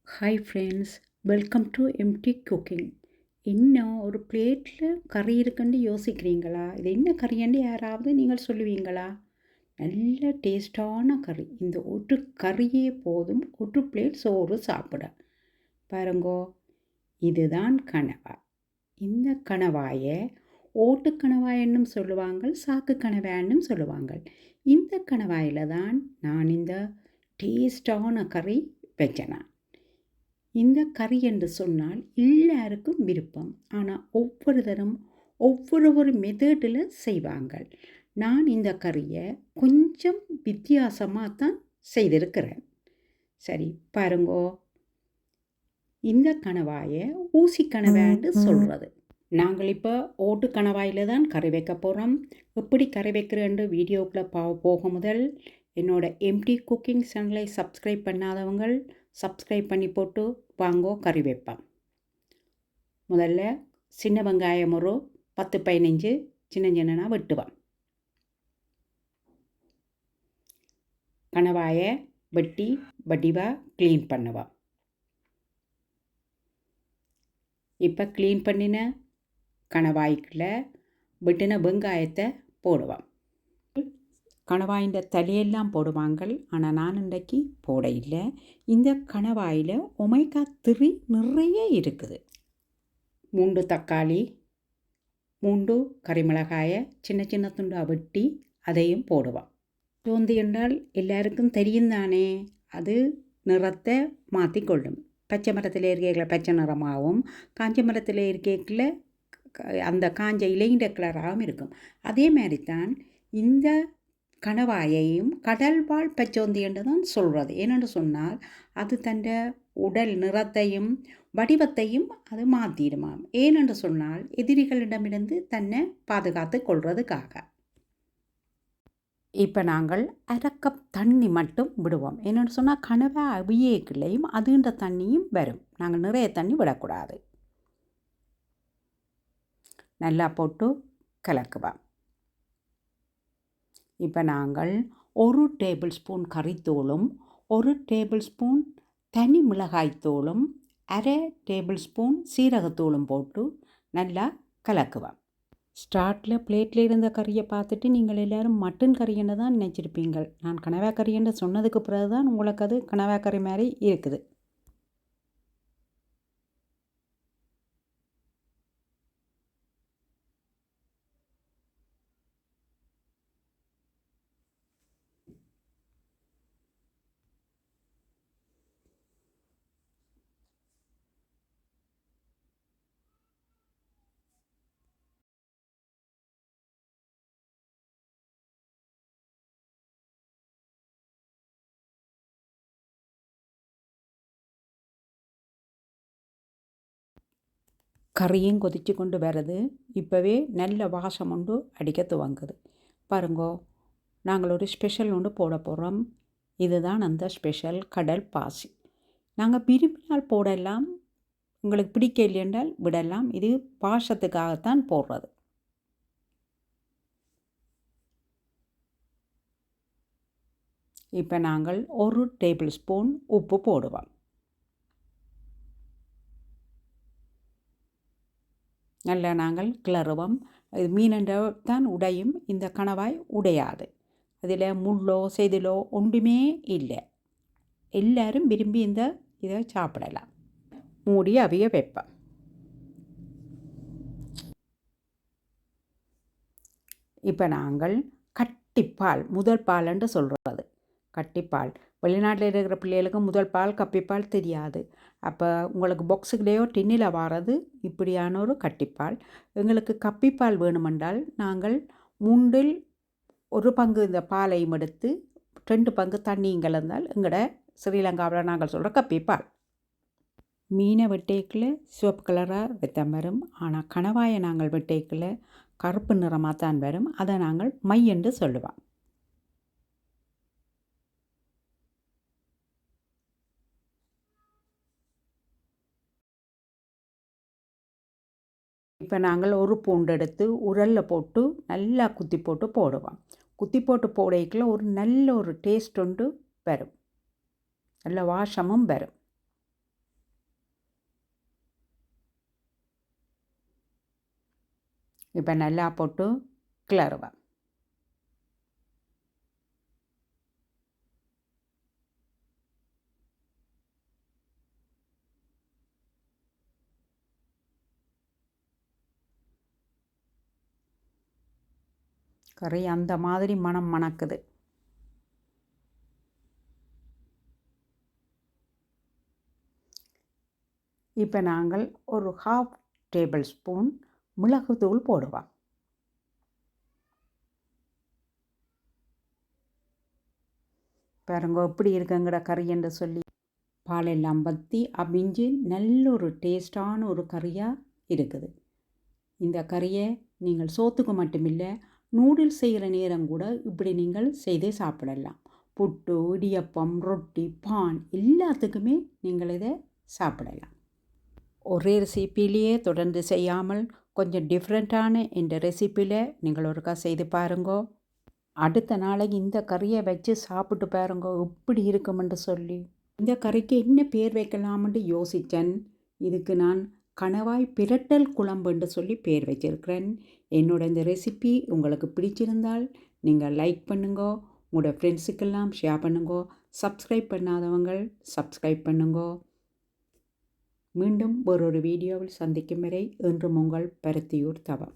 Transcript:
Hi friends, welcome to MT cooking. இன்னும் ஒரு பிளேட்டில் கறி இருக்குன்னு யோசிக்கிறீங்களா? இது என்ன கறின்னு யாராவது நீங்கள் சொல்லுவீங்களா? நல்ல டேஸ்டான கறி. இந்த ஒரு கறியே போதும் ஒரு பிளேட் சோறு சாப்பிட. பாருங்கோ, இதுதான் கணவாய். இந்த கணவாயை ஓட்டு கணவாயன்னும் சொல்லுவாங்க, சாக்கு கணவாயன்னும் சொல்லுவாங்க. இந்த கணவாயில் தான் நான் இந்த டேஸ்டான கறி வச்சேன். இந்த கறி என்று சொன்னால் எல்லாருக்கும் விருப்பம். ஆனால் ஒவ்வொருத்தரும் ஒவ்வொரு மெத்தடில் செய்வாங்க. நான் இந்த கறியை கொஞ்சம் வித்தியாசமாக தான் செய்திருக்கிறேன். சரி பாருங்கோ, இந்த கணவாயை ஊசி கணவாய்ன்னு சொல்கிறது. நாங்கள் இப்போ ஓட்டு கணவாயில் தான் கறி வைக்க போகிறோம். எப்படி கறி வைக்கிறேன்னு வீடியோக்குள்ளே போக முதல் என்னோட எம்டி குக்கிங் சேனலை சப்ஸ்கிரைப் பண்ணாதவங்க சப்ஸ்கிரைப் பண்ணி போட்டு வாங்கோ கறி வைப்பேன். முதல்ல சின்ன வெங்காயம் ஒரு 10-15 சின்ன சின்னனா வெட்டுவேன். கணவாயை வெட்டி வடிவாக க்ளீன் பண்ணுவேன். இப்போ க்ளீன் பண்ணின கணவாய்க்குள்ள வெட்டின வெங்காயத்தை போடுவேன். கணவாயின் தலையெல்லாம் போடுவாங்க, ஆனால் நான் இன்றைக்கு போட இல்லை. இந்த கணவாயில் ஒமேகா 3 நிறைய இருக்குது. 3 தக்காளி, 3 கறிமிளகாயை சின்ன சின்ன துண்டாக வெட்டி அதையும் போடுவோம். சோந்தி என்றால் எல்லாருக்கும் தெரியும் தானே, அது நிறத்தை மாற்றிக்கொள்ளும். பச்சை மரத்தில் இருக்கைகளை பச்சை நிறமாகவும், காஞ்ச மரத்தில் இருக்கைகளை அந்த காஞ்ச இலையின்ற கலராகவும் இருக்கும். அதே மாதிரி தான் இந்த கணவாயையும் கடல்வாழ் பச்சோந்தி என்று தான் சொல்கிறது. ஏனென்று சொன்னால் அது தன் உடல் நிறத்தையும் வடிவத்தையும் அது மாற்றிடுமாம். ஏனென்று சொன்னால் எதிரிகளிடமிருந்து தன்னை பாதுகாத்து கொள்வதுக்காக. இப்போ நாங்கள் 1/2 கப் தண்ணி மட்டும் விடுவோம். என்னென்னு சொன்னால் கணவாய் அவியேக்குள்ளையும் அதுன்ற தண்ணியும் வரும். நாங்கள் நிறைய தண்ணி விடக்கூடாது. நல்லா போட்டு கலக்குவோம். இப்போ நாங்கள் 1 டேபிள் ஸ்பூன் கறித்தூளும் 1 டேபிள் ஸ்பூன் தனி மிளகாய்த்தூளும் 1/2 டேபிள் ஸ்பூன் சீரகத்தூளும் போட்டு நல்லா கலக்குவோம். ஸ்டார்ட்டில் பிளேட்டில் இருந்த கறியை பார்த்துட்டு நீங்கள் எல்லோரும் மட்டன் கறின்னு தான் நினச்சிருப்பீங்க. நான் கணவாய் கறின்னு சொன்னதுக்கு பிறகு தான் உங்களுக்கு அது கணவாய் கறி மாதிரி இருக்குது. கறியும் கொதித்து கொண்டு வருது. இப்போவே நல்ல வாசம் ஒன்று அடிக்க துவங்குது. பாருங்கோ, நாங்கள் ஒரு ஸ்பெஷல் ஒன்று போட போகிறோம். இதுதான் அந்த ஸ்பெஷல் கடல் பாசி. நாங்கள் விரும்பினால் போடலாம், உங்களுக்கு பிடிக்க இல்லையென்றால் விடலாம். இது பாசத்துக்காகத்தான் போடுறது. இப்போ நாங்கள் 1 டேபிள் ஸ்பூன் உப்பு போடுவோம். நல்லா நாங்கள் கிளறுவோம். இது மீனண்ட தான் உடையும், இந்த கணவாய் உடையாது. அதில் முள்ளோ செதிலோ ஒன்றுமே இல்லை. எல்லோரும் விரும்பி இதை சாப்பிடலாம். மூடி அவிய வைப்பேன். இப்போ நாங்கள் கட்டிப்பால், முதல் பால்ன்னு சொல்கிறது கட்டிப்பால். வெளிநாட்டில் இருக்கிற பிள்ளைகளுக்கு முதல் பால் கப்பிப்பால் தெரியாது. அப்போ உங்களுக்கு பாக்ஸுக்குள்ளேயோ டின்னில் வாரது இப்படியான ஒரு கட்டிப்பால். எங்களுக்கு கப்பிப்பால் வேணுமென்றால் நாங்கள் 3 1 பங்கு இந்த பாலையும் எடுத்து 2 பங்கு தண்ணியும் கலந்தால் எங்களோட ஸ்ரீலங்காவில் நாங்கள் சொல்கிற கப்பிப்பால். மீனை வெட்டைக்குள்ள சிவப்பு கலராக வெத்தம் வரும், ஆனால் கணவாயை நாங்கள் வெட்டைக்குள்ள கருப்பு நிறமாக தான் வரும். அதை நாங்கள் மை என்று சொல்லுவோம். இப்போ நாங்கள் ஒரு பூண்டு எடுத்து உரலில் போட்டு நல்லா குத்தி போட்டு போடுவோம். குத்தி போட்டு போடைக்குள்ள ஒரு நல்ல ஒரு டேஸ்ட் ஒன்று வரும், நல்ல வாசமும் வரும். இப்போ நல்லா போட்டு கிளறுவேன். கறி அந்த மாதிரி மணம் மணக்குது. இப்போ நாங்கள் ஒரு 1/2 டேபிள் ஸ்பூன் மிளகுத்தூள் போடுவோம். பாருங்க எப்படி இருக்குங்கிற கறி என்று சொல்லி பாலெல்லாம் வற்றி அவிஞ்சு நல்ல ஒரு டேஸ்டான ஒரு கறியாக இருக்குது. இந்த கறியை நீங்கள் சோத்துக்கு மட்டுமில்லை, நூடுல்ஸ் செய்கிற நேரம் கூட இப்படி நீங்கள் செய்து சாப்பிடலாம். புட்டு, இடியப்பம், ரொட்டி, பான் எல்லாத்துக்குமே நீங்கள் இதை சாப்பிடலாம். ஒரே ரெசிப்பிலேயே தொடர்ந்து செய்யாமல் கொஞ்சம் டிஃப்ரெண்ட்டான இந்த ரெசிப்பியில் நீங்கள் ஒருக்கா செய்து பாருங்கோ. அடுத்த நாளைக்கு இந்த கறியை வச்சு சாப்பிட்டு பாருங்கோ எப்படி இருக்குமென்று சொல்லி. இந்த கறிக்கு என்ன பேர் வைக்கலாம்னு யோசித்தேன். இதுக்கு நான் கணவாய் பிரட்டல் குழம்பு என்று சொல்லி பேர் வச்சிருக்கிறேன். என்னோட இந்த ரெசிபி உங்களுக்கு பிடிச்சிருந்தால் நீங்கள் லைக் பண்ணுங்கோ, உங்களோட ஃப்ரெண்ட்ஸுக்கெல்லாம் ஷேர் பண்ணுங்கோ, சப்ஸ்கிரைப் பண்ணாதவங்க சப்ஸ்கிரைப் பண்ணுங்கோ. மீண்டும் வேறொரு வீடியோவில் சந்திக்கும் வரை என்றும் உங்கள் பருத்தியூர் தவம்.